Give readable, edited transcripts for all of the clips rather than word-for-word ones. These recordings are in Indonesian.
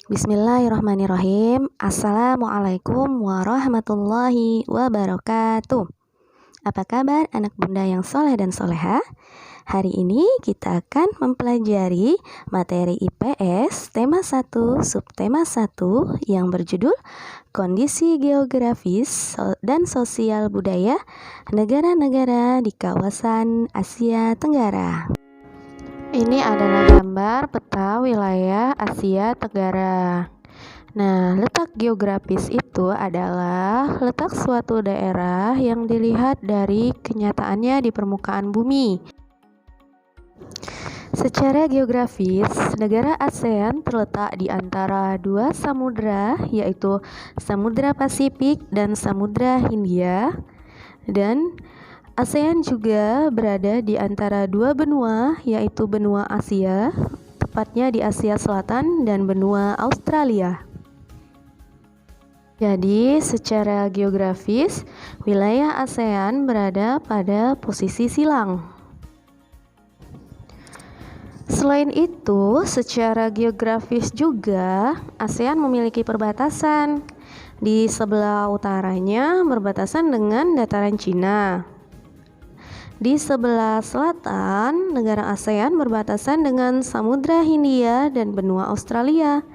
Bismillahirrahmanirrahim. Assalamualaikum warahmatullahi wabarakatuh. Apa kabar anak bunda yang soleh dan soleha? Hari ini kita akan mempelajari materi IPS tema 1 subtema 1 yang berjudul Kondisi Geografis dan Sosial Budaya Negara-negara di Kawasan Asia Tenggara. Ini adalah gambar peta wilayah Asia Tenggara. Nah, letak geografis itu adalah letak suatu daerah yang dilihat dari kenyataannya di permukaan bumi. Secara geografis, negara ASEAN terletak di antara dua samudra, yaitu Samudra Pasifik dan Samudra Hindia. Dan ASEAN juga berada di antara dua benua, yaitu benua Asia, tepatnya di Asia Selatan, dan benua Australia. Jadi, secara geografis, wilayah ASEAN berada pada posisi silang. Selain itu, secara geografis juga, ASEAN memiliki perbatasan. Di sebelah utaranya berbatasan dengan dataran Cina. Di sebelah selatan, negara ASEAN berbatasan dengan Samudra Hindia dan benua Australia.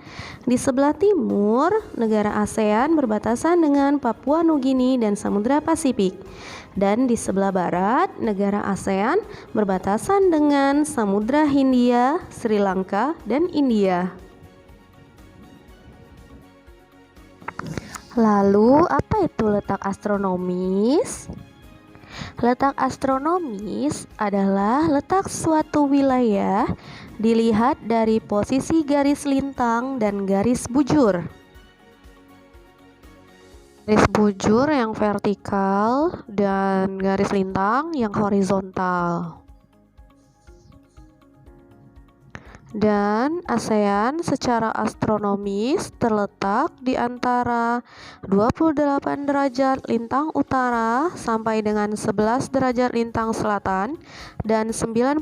Di sebelah timur, negara ASEAN berbatasan dengan Papua Nugini dan Samudra Pasifik. Dan di sebelah barat, negara ASEAN berbatasan dengan Samudra Hindia, Sri Lanka, dan India. Lalu, apa itu letak astronomis? Letak astronomis adalah letak suatu wilayah dilihat dari posisi garis lintang dan garis bujur. Garis bujur yang vertikal dan garis lintang yang horizontal. Dan ASEAN secara astronomis terletak di antara 28 derajat lintang utara sampai dengan 11 derajat lintang selatan dan 93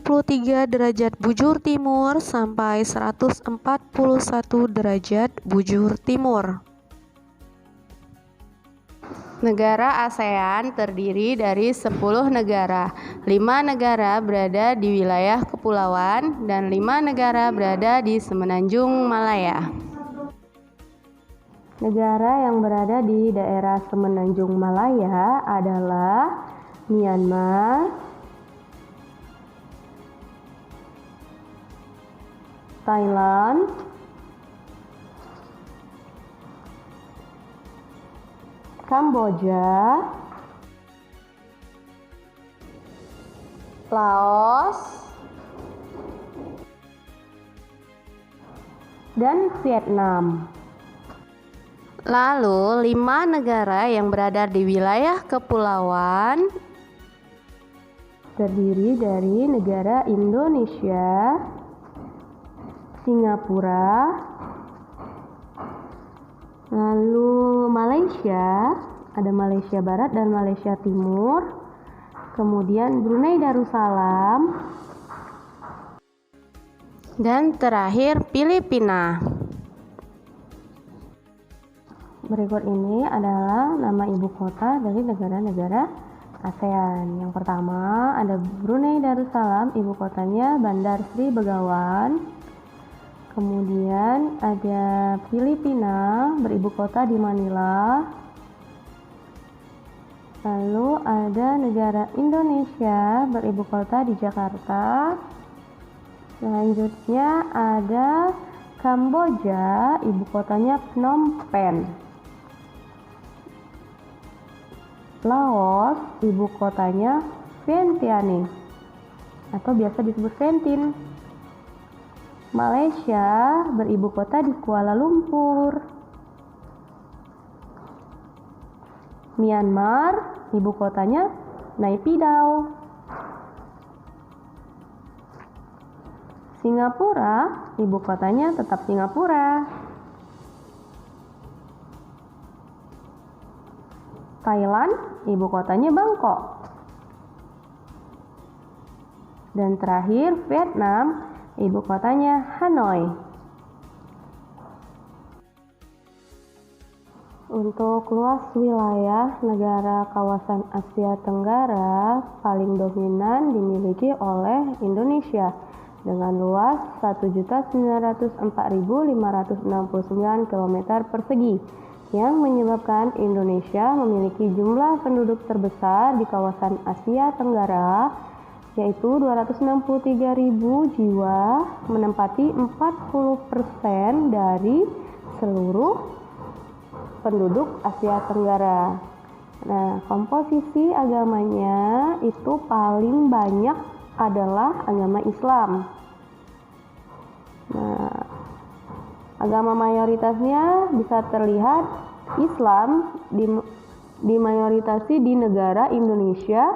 derajat bujur timur sampai 141 derajat bujur timur. Negara ASEAN terdiri dari 10 negara. 5 negara berada di wilayah kepulauan dan 5 negara berada di semenanjung Malaya. Negara yang berada di daerah semenanjung Malaya adalah Myanmar, Thailand, Kamboja, Laos, dan Vietnam. Lalu 5 negara yang berada di wilayah kepulauan terdiri dari negara Indonesia, Singapura, lalu Malaysia, ada Malaysia Barat dan Malaysia Timur, kemudian Brunei Darussalam, dan terakhir Filipina. Berikut ini adalah nama ibu kota dari negara-negara ASEAN. Yang pertama ada Brunei Darussalam, ibu kotanya Bandar Sri Begawan. Kemudian ada Filipina, beribu kota di Manila. Lalu ada negara Indonesia, beribu kota di Jakarta. Selanjutnya ada Kamboja, ibu kotanya Phnom Penh. Laos, ibu kotanya Vientiane atau biasa disebut Vientiane. Malaysia beribu kota di Kuala Lumpur. Myanmar, ibu kotanya Naypyidaw. Singapura, ibu kotanya tetap Singapura. Thailand, ibu kotanya Bangkok. Dan terakhir Vietnam, ibu kotanya Hanoi. Untuk luas wilayah negara kawasan Asia Tenggara paling dominan dimiliki oleh Indonesia dengan luas 1.904.569 km persegi yang menyebabkan Indonesia memiliki jumlah penduduk terbesar di kawasan Asia Tenggara yaitu 263.000 jiwa, menempati 40% dari seluruh penduduk Asia Tenggara. Nah, komposisi agamanya itu paling banyak adalah agama Islam. Nah, agama mayoritasnya bisa terlihat Islam dimayoritasi di negara Indonesia,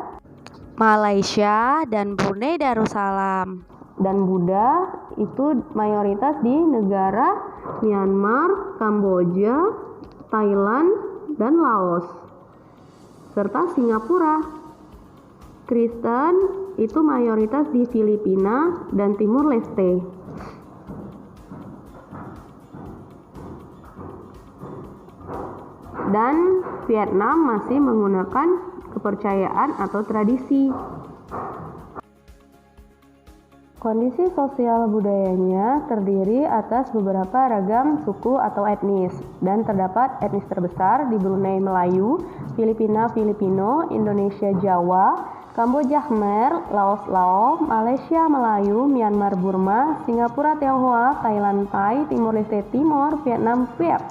Malaysia, dan Brunei Darussalam. Dan Buddha itu mayoritas di negara Myanmar, Kamboja, Thailand, dan Laos, serta Singapura. Kristen itu mayoritas di Filipina dan Timur Leste. Dan Vietnam masih menggunakan kepercayaan atau tradisi. Kondisi sosial budayanya terdiri atas beberapa ragam suku atau etnis, dan terdapat etnis terbesar di Brunei Melayu, Filipina Filipino, Indonesia Jawa, Kamboja Khmer, Laos Lao, Malaysia Melayu, Myanmar Burma, Singapura Tionghoa, Thailand Thai, Timur Leste Timor, Vietnam Viet.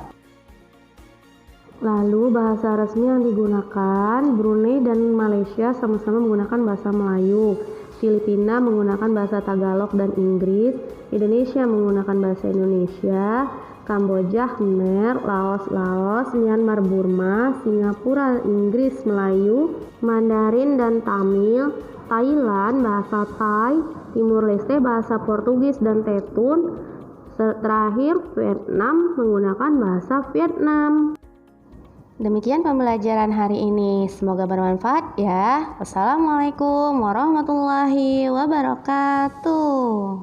Lalu bahasa resmi yang digunakan, Brunei dan Malaysia sama-sama menggunakan bahasa Melayu. Filipina menggunakan bahasa Tagalog dan Inggris, Indonesia menggunakan bahasa Indonesia, Kamboja Khmer, Laos, Myanmar Burma, Singapura Inggris Melayu, Mandarin dan Tamil, Thailand bahasa Thai, Timur Leste bahasa Portugis dan Tetun, terakhir Vietnam menggunakan bahasa Vietnam. Demikian pembelajaran hari ini, semoga bermanfaat ya. Wassalamualaikum warahmatullahi wabarakatuh.